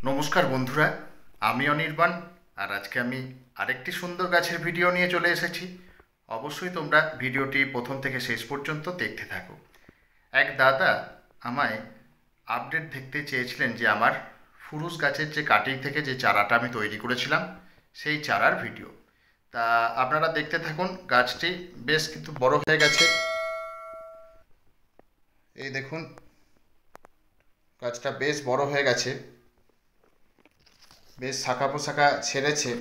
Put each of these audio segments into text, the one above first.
নমস্কার বন্ধুরা, আমি অনির্বাণ। আর আজকে আমি আরেকটি সুন্দর গাছের ভিডিও নিয়ে চলে এসেছি। অবশ্যই তোমরা ভিডিওটি প্রথম থেকে শেষ পর্যন্ত দেখতে থাকো। এক দাদা আমায় আপডেট দেখতে চেয়েছিলেন যে আমার ফুরুস গাছের যে কাটিং থেকে যে চারাটা আমি তৈরি করেছিলাম সেই চারার ভিডিও। তা আপনারা দেখতে থাকুন। গাছটি বেশ কিন্তু বড় হয়ে গেছে। এই দেখুন, গাছটা বেশ বড় হয়ে গেছে, বেশ শাখা পোশাখা ছেড়েছে।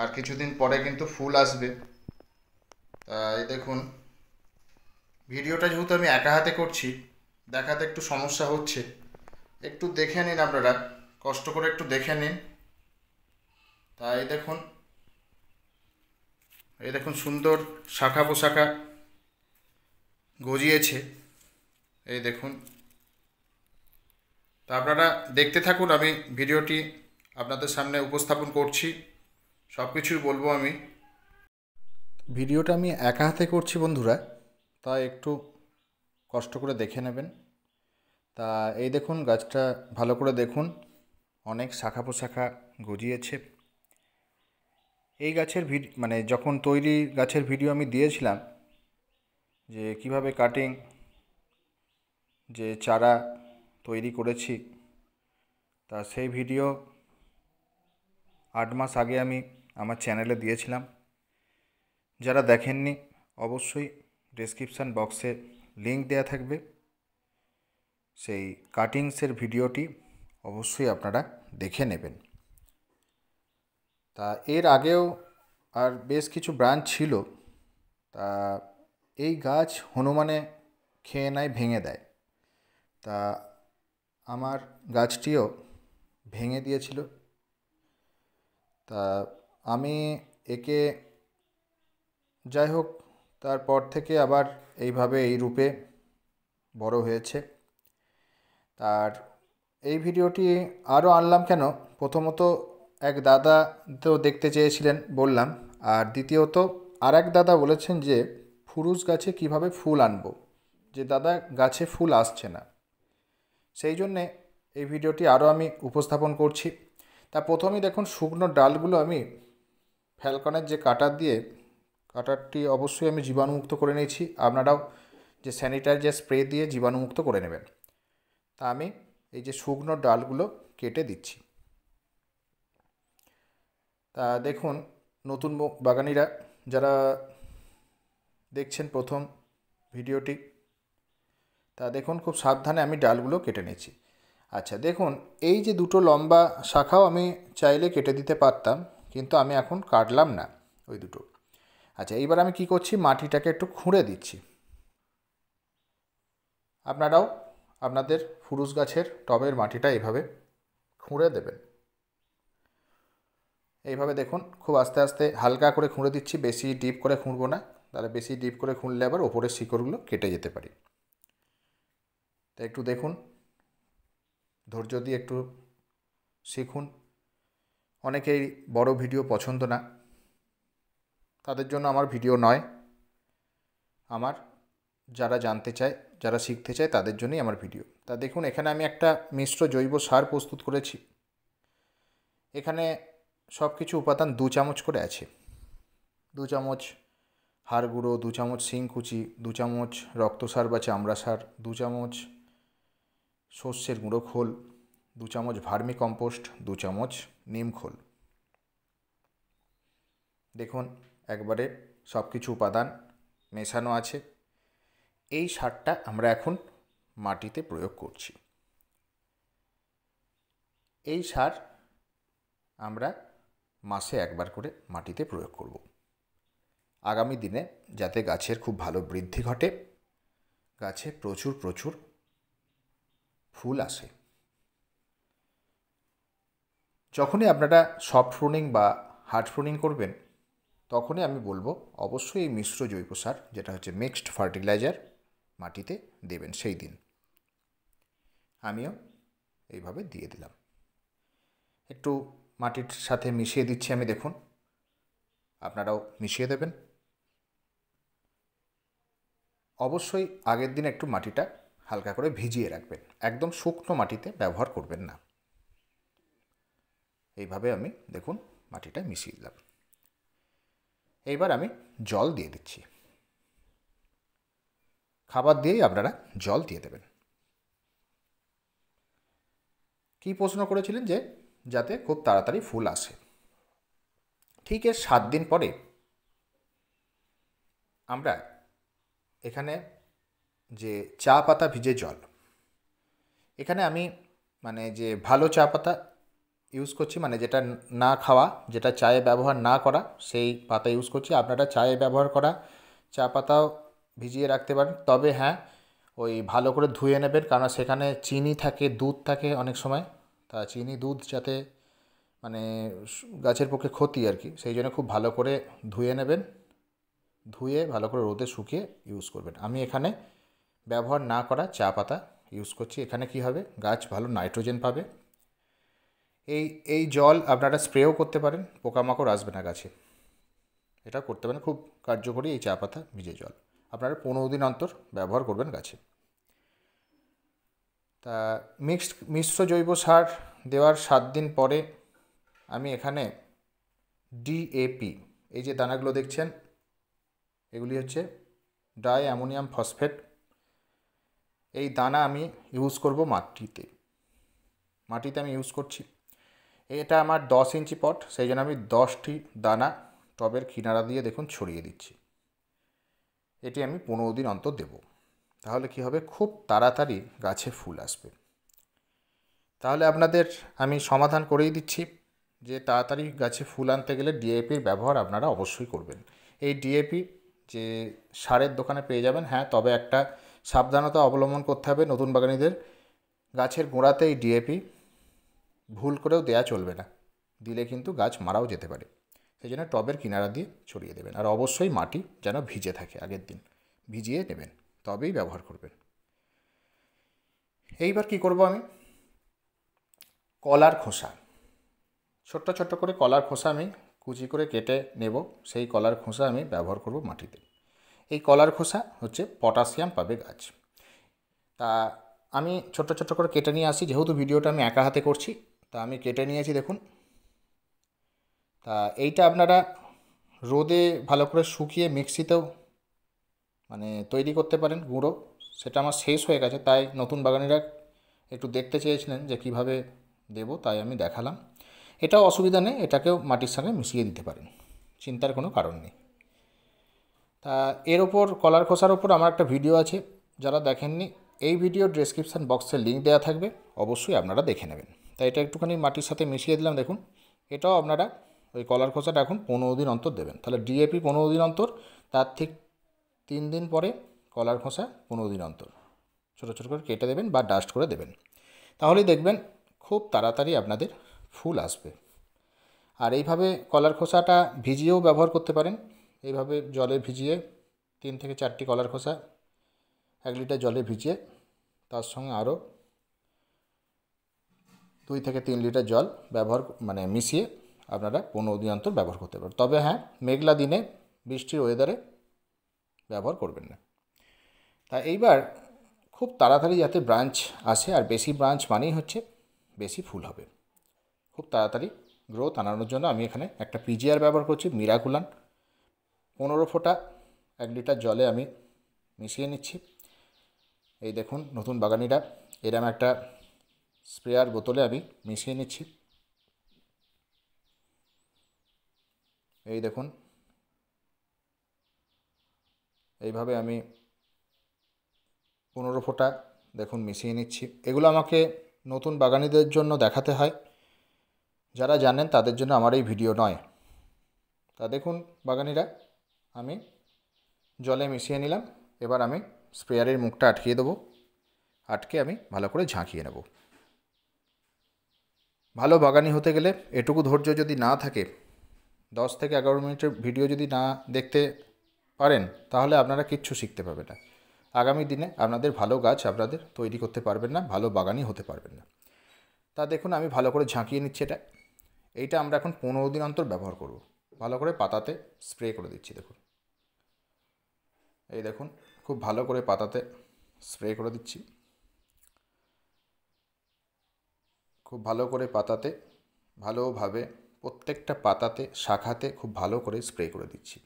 আর কিছুদিন পরে কিন্তু ফুল আসবে। এই দেখুন, ভিডিওটা যেহেতু আমি একা হাতে করছি, দেখাতে একটু সমস্যা হচ্ছে। একটু দেখে নিন আপনারা, কষ্ট করে একটু দেখে নিন। এই দেখুন, এই দেখুন সুন্দর শাখা পোশাখা গজিয়েছে। এই দেখুন। তা আপনারা দেখতে থাকুন, আমি ভিডিওটি আপনাদের সামনে উপস্থাপন করছি, সব কিছুই বলবো আমি। ভিডিওটা আমি একা হাতে করছি বন্ধুরা, তাই একটু কষ্ট করে দেখে নেবেন। তা এই দেখুন, গাছটা ভালো করে দেখুন, অনেক শাখা পোশাখা গজিয়েছে। এই গাছের মানে যখন তৈরি গাছের ভিডিও আমি দিয়েছিলাম যে কিভাবে কাটিং যে চারা তৈরি করেছি, তা সেই ভিডিও 8 মাস আগে আমি আমার চ্যানেলে দিয়েছিলাম। যারা দেখেননি অবশ্যই ডেসক্রিপশান বক্সে লিংক দেওয়া থাকবে, সেই কাটিংসের ভিডিওটি অবশ্যই আপনারা দেখে নেবেন। তা এর আগেও আর বেশ কিছু ব্রাঞ্চ ছিল। তা এই গাছ হনুমানে খেয়ে নেয়, ভেঙে দেয়। তা আমার গাছটিও ভেঙে দিয়েছিল। তা আমি একে, যাই হোক, তারপর থেকে আবার এইভাবে এই রূপে বড় হয়েছে। আর এই ভিডিওটি আরও আনলাম কেন, প্রথমত এক দাদা তো দেখতে চেয়েছিলেন বললাম, আর দ্বিতীয়ত আর এক দাদা বলেছেন যে ফুরুস গাছে কিভাবে ফুল আনবো, যে দাদা গাছে ফুল আসছে না। সেই জন্যে এই ভিডিওটি আরও আমি উপস্থাপন করছি। তা প্রথমেই দেখুন, শুকনো ডালগুলো আমি ফ্যালকনের যে কাটার দিয়ে, কাটারটি অবশ্যই আমি জীবাণুমুক্ত করে নিয়েছি। আপনারাও যে স্যানিটাইজার স্প্রে দিয়ে জীবাণুমুক্ত করে নেবেন। তা আমি এই যে শুকনো ডালগুলো কেটে দিচ্ছি। তা দেখুন, নতুন বাগানিরা যারা দেখছেন প্রথম ভিডিওটি, তা দেখুন খুব সাবধানে আমি ডালগুলো কেটে নিচ্ছি। আচ্ছা দেখুন, এই যে দুটো লম্বা শাখাও আমি চাইলে কেটে দিতে পারতাম, কিন্তু আমি এখন কাটলাম না ওই দুটো। আচ্ছা, এইবার আমি কি করছি, মাটিটাকে একটু খুঁড়ে দিচ্ছি। আপনারাও আপনাদের ফুরুস গাছের টবের মাটিটা এইভাবে খুঁড়ে দেবেন। এইভাবে দেখুন, খুব আস্তে আস্তে হালকা করে খুঁড়ে দিচ্ছি, বেশি ডিপ করে খুঁড়বো না, তাহলে বেশি ডিপ করে খুঁড়লে আবার ওপরের শিকড়গুলো কেটে যেতে পারে। তাই একটু দেখুন, ধৈর্য দিয়ে একটু শিখুন। অনেকেই বড় ভিডিও পছন্দ না, তাদের জন্য আমার ভিডিও নয়। আমার যারা জানতে চায়, যারা শিখতে চায়, তাদের জন্যই আমার ভিডিও। তা দেখুন, এখানে আমি একটা মিশ্র জৈব সার প্রস্তুত করেছি। এখানে সব কিছু উপাদান 2 চামচ করে আছে। 2 চামচ হাড় গুঁড়ো, 2 চামচ শিংকুচি, 2 চামচ রক্তসার বা চামড়া সার, 2 চামচ সর্ষের গুঁড়ো খোল, 2 চামচ ভার্মি কম্পোস্ট, 2 চামচ নিম খোল। দেখুন, একবারে সব কিছু উপাদান মেশানো আছে। এই সারটা আমরা এখন মাটিতে প্রয়োগ করছি। এই সার আমরা মাসে একবার করে মাটিতে প্রয়োগ করব, আগামী দিনে যাতে গাছের খুব ভালো বৃদ্ধি ঘটে, গাছে প্রচুর প্রচুর ফুল আসে। যখনই আপনারা সফট প্রুনিং বা হার্ড প্রুনিং করবেন, তখনই আমি বলবো অবশ্যই এই মিশ্র জৈব সার, যেটা হচ্ছে মিক্সড ফার্টিলাইজার, মাটিতে দেবেন সেই দিন। আমিও এইভাবে দিয়ে দিলাম, একটু মাটির সাথে মিশিয়ে দিচ্ছি আমি। দেখুন, আপনারাও মিশিয়ে দেবেন। অবশ্যই আগের দিন একটু মাটিটা হালকা করে ভিজিয়ে রাখবেন, একদম শুকনো মাটিতে ব্যবহার করবেন না। এইভাবে আমি দেখুন মাটিটা মিশিয়ে দিলাম। এইবার আমি জল দিয়ে দিচ্ছি। খাবার দিয়েই আপনারা জল দিয়ে দেবেন। কী প্রশ্ন করেছিলেন যে যাতে খুব তাড়াতাড়ি ফুল আসে। ঠিক এর 7 দিন পরে আমরা এখানে যে চা পাতা ভিজে জল, এখানে আমি মানে যে ভালো চা পাতা ইউজ করছি, মানে যেটা না খাওয়া, যেটা চায়ে ব্যবহার না করা সেই পাতা ইউজ করছি। আপনারা চায়ে ব্যবহার করা চা পাতাও ভিজিয়ে রাখতে পারেন, তবে হ্যাঁ ওই ভালো করে ধুয়ে নেবেন, কারণ সেখানে চিনি থাকে, দুধ থাকে অনেক সময়। তা চিনি দুধ যাতে মানে গাছের পক্ষে ক্ষতি আর কি, সেই জন্য খুব ভালো করে ধুয়ে নেবেন। ধুয়ে ভালো করে রোদে শুকিয়ে ইউজ করবেন। আমি এখানে ব্যবহার না করা চা পাতা ইউজ করছি। এখানে কি হবে, গাছ ভালো নাইট্রোজেন পাবে। এই জল আপনারা স্প্রেও করতে পারেন, পোকামাকড় আসবে না গাছে। এটা করতে পারেন, খুব কার্যকরী এই চা পাতা ভিজে জল। আপনারা 15 দিন অন্তর ব্যবহার করবেন গাছে। তা মিশ্র জৈব সার দেওয়ার 7 দিন পরে আমি এখানে ডিএপি, এই যে দানাগুলো দেখছেন এগুলি হচ্ছে ডাই অ্যামোনিয়াম ফসফেট। এই দানা আমি ইউজ করব মাটিতে আমি ইউজ করছি। এটা আমার 10 ইঞ্চি পট, সেই জন্য আমি 10টি দানা টবের কিনারা দিয়ে দেখুন ছড়িয়ে দিচ্ছি। এটি আমি 15 দিন অন্তর দেব। তাহলে কি হবে, খুব তাড়াতাড়ি গাছে ফুল আসবে। তাহলে আপনাদের আমি সমাধান করেই দিচ্ছি যে তাড়াতাড়ি গাছে ফুল আনতে গেলে ডিএপির ব্যবহার আপনারা অবশ্যই করবেন। এই ডিএপি যে সারের দোকানে পেয়ে যাবেন, হ্যাঁ, তবে একটা সাবধানতা অবলম্বন করতে হবে নতুন বাগানীদের। গাছের গোড়াতে এই ডিএপি ভুল করেও দেয়া চলবে না, দিলে কিন্তু গাছ মারাও যেতে পারে। সেই জন্য টবের কিনারা দিয়ে ছড়িয়ে দেবেন। আর অবশ্যই মাটি যেন ভিজে থাকে, আগের দিন ভিজিয়ে নেবেন, তবেই ব্যবহার করবেন। এইবার কি করব, আমি কলার খোসা, ছোট্ট ছোট্ট করে কলার খোসা আমি কুচি করে কেটে নেব। সেই কলার খোসা আমি ব্যবহার করব মাটিতে। এই কলার খোসা হচ্ছে পটাশিয়াম পাবে গাছ। তা আমি ছোট্ট ছোট্ট করে কেটে নিয়ে আসি, যেহেতু ভিডিওটা আমি একা হাতে করছি, তা আমি কেটে নিয়েছি দেখুন। তা এইটা আপনারা রোদে ভালো করে শুকিয়ে মিক্সিতেও মানে তৈরি করতে পারেন গুঁড়ো। সেটা আমার শেষ হয়ে গেছে, তাই নতুন বাগানিরা একটু দেখতে চেয়েছিলেন যে কিভাবে দেব, তাই আমি দেখালাম। এটাও অসুবিধা নেই, এটাকেও মাটির সঙ্গে মিশিয়ে দিতে পারেন, চিন্তার কোনো কারণ নেই। তা এর ওপর কলার খোসার ওপর আমার একটা ভিডিও আছে, যারা দেখেননি এই ভিডিওর ডেসক্রিপশান বক্সে লিঙ্ক দেওয়া থাকবে, অবশ্যই আপনারা দেখে নেবেন। তাই এটা একটুখানি মাটির সাথে মিশিয়ে দিলাম দেখুন। এটাও আপনারা ওই কলার খোসাটা এখন 15 দিন অন্তর দেবেন। তাহলে ডিএপি 15 দিন অন্তর, তার ঠিক 3 দিন পরে কলার খোসা 15 দিন অন্তর ছোটো ছোটো করে কেটে দেবেন বা ডাস্ট করে দেবেন। তাহলেই দেখবেন খুব তাড়াতাড়ি আপনাদের ফুল আসবে। আর এইভাবে কলার খোসাটা ভিজিয়েও ব্যবহার করতে পারেন। এইভাবে জলে ভিজিয়ে 3 থেকে 4টি কলার খোসা 1 লিটার জলে ভিজিয়ে তার সঙ্গে আরও 2 থেকে 3 লিটার জল ব্যবহার মানে মিশিয়ে আপনারা 15 দিন অন্তর ব্যবহার করতে পারেন। তবে হ্যাঁ, মেঘলা দিনে বৃষ্টির ওয়েদারে ব্যবহার করবেন না। তা এইবার খুব তাড়াতাড়ি যাতে ব্রাঞ্চ আসে, আর বেশি ব্রাঞ্চ মানেই হচ্ছে বেশি ফুল হবে। খুব তাড়াতাড়ি গ্রোথ আনানোর জন্য আমি এখানে একটা পিজিআর ব্যবহার করছি, মিরাকুলান 15 ফোঁটা 1 লিটার জলে আমি মিশিয়ে নিচ্ছি। এই দেখুন নতুন বাগানিরা এরম একটা স্প্রেয়ার বোতলে আমি মিশিয়ে নিচ্ছি। এই দেখুন এইভাবে আমি 15 ফোঁটা দেখুন মিশিয়ে নিচ্ছি। এগুলো আমাকে নতুন বাগানিদের জন্য দেখাতে হয়, যারা জানেন তাদের জন্য আমার এই ভিডিও নয়। তা দেখুন বাগানিরা, আমি জলে মিশিয়ে নিলাম। এবার আমি স্প্রেয়ারের মুখটা আটকিয়ে দেবো, আটকে আমি ভালো করে ঝাঁকিয়ে নেব। ভালো বাগানি হতে গেলে এটুকু ধৈর্য যদি না থাকে, 10 থেকে 11 মিনিটের ভিডিও যদি না দেখতে পারেন, তাহলে আপনারা কিচ্ছু শিখতে পারবেন না। আগামী দিনে আপনাদের ভালো গাছ আপনাদের তৈরি করতে পারবেন না, ভালো বাগানি হতে পারবেন না। তা দেখুন আমি ভালো করে ঝাঁকিয়ে নিচ্ছি। এইটা আমরা এখন 15 দিন অন্তর ব্যবহার করব। ভালো করে পাতাতে স্প্রে করে দিচ্ছি দেখুন। এই দেখুন খুব ভালো করে পাতাতে স্প্রে করে দিচ্ছি। খুব ভালো করে পাতাতে ভালোভাবে প্রত্যেকটা পাতাতে শাখাতে খুব ভালো করে স্প্রে করে দিচ্ছি।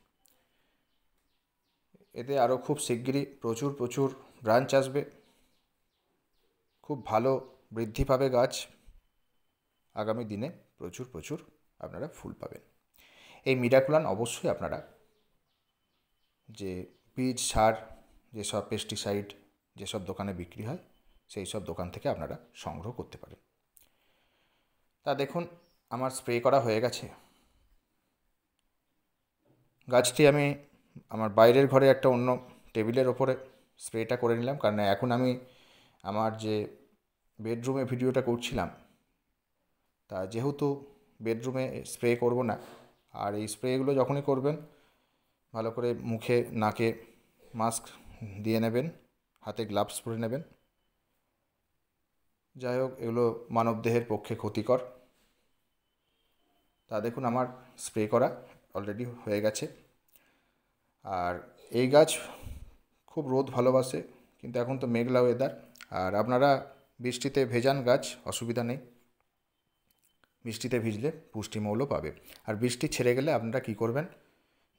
এতে আরও খুব শিগগিরই প্রচুর ব্রাঞ্চ আসবে, খুব ভালো বৃদ্ধি পাবে গাছ। আগামী দিনে প্রচুর আপনারা ফুল পাবেন। এই মিরাকুলান অবশ্যই আপনারা যে বীজ সার, যেসব পেস্টিসাইড যেসব দোকানে বিক্রি হয় সেই সব দোকান থেকে আপনারা সংগ্রহ করতে পারেন। তা দেখুন আমার স্প্রে করা হয়ে গেছে। গাছটি আমি আমার বাইরের ঘরে একটা অন্য টেবিলের ওপরে স্প্রেটা করে নিলাম, কারণ এখন আমি আমার যে বেডরুমে ভিডিওটা করছিলাম, তা যেহেতু বেডরুমে স্প্রে করব না, আর এই স্প্রেগুলো যখনই করবেন ভালো করে মুখে নাকে মাস্ক দিয়ে নেবেন, হাতে গ্লাভস পরে নেবেন। যাই হোক, এগুলো মানবদেহের পক্ষে ক্ষতিকর। তা দেখুন আমার স্প্রে করা অলরেডি হয়ে গেছে। আর এই গাছ খুব রোদ ভালোবাসে, কিন্তু এখন তো মেঘলা ওয়েদার, আর আপনারা বৃষ্টিতে ভেজান গাছ, অসুবিধা নেই, বৃষ্টিতে ভিজলে পুষ্টিমৌল পাবে। আর বৃষ্টি ছেড়ে গেলে আপনারা কী করবেন,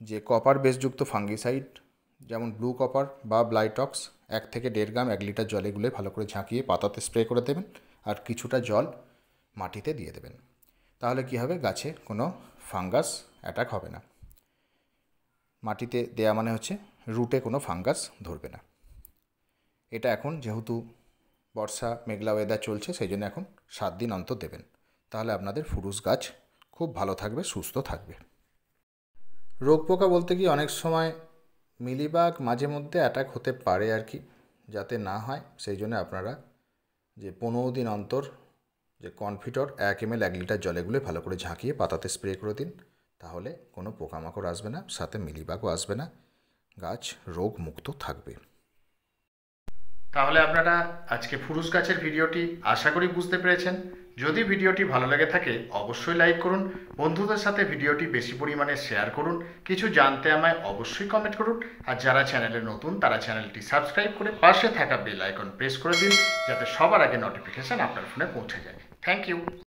যে কপার বেসযুক্ত ফাঙ্গিসাইড যেমন ব্লু কপার বা ব্লাইটক্স 1 থেকে 1.5 গ্রাম 1 লিটার জলে গুলে ভালো করে ঝাঁকিয়ে পাতাতে স্প্রে করে দেবেন, আর কিছুটা জল মাটিতে দিয়ে দেবেন। তাহলে কী হবে, গাছে কোনো ফাঙ্গাস অ্যাটাক হবে না। মাটিতে দেয়া মানে হচ্ছে রুটে কোনো ফাঙ্গাস ধরবে না। এটা এখন যেহেতু বর্ষা মেঘলা ওয়েদার চলছে, সেই জন্য এখন 7 দিন অন্তর দেবেন। তাহলে আপনাদের ফুরুস গাছ খুব ভালো থাকবে, সুস্থ থাকবে। রোগ পোকা বলতে কি অনেক সময় মিলিবাগ মাঝে মধ্যে অ্যাটাক হতে পারে আর কি, যাতে না হয় সেই জন্য আপনারা যে 15 দিন অন্তর যে কনফিটর 1 ml 1 লিটার জলে গুলে ভালো করে ঝাঁকিয়ে পাতাতে স্প্রে করে দিন, তাহলে কোনো পোকামাকড় আসবে না, সাথে মিলিবাগও আসবে না, গাছ রোগ মুক্ত থাকবে। তাহলে আপনারা আজকে ফুরুস গাছের ভিডিওটি আশা করি বুঝতে পেরেছেন। যদি ভিডিওটি ভালো লেগে থাকে অবশ্যই লাইক করুন, বন্ধুদের সাথে ভিডিওটি বেশি পরিমাণে শেয়ার করুন, কিছু জানতে আমায় অবশ্যই কমেন্ট করুন, আর যারা চ্যানেলে নতুন তারা চ্যানেলটি সাবস্ক্রাইব করে পাশে থাকা বেল আইকন প্রেস করে দিন, যাতে সবার আগে নোটিফিকেশান আপনার ফোনে পৌঁছে যায়। Thank you.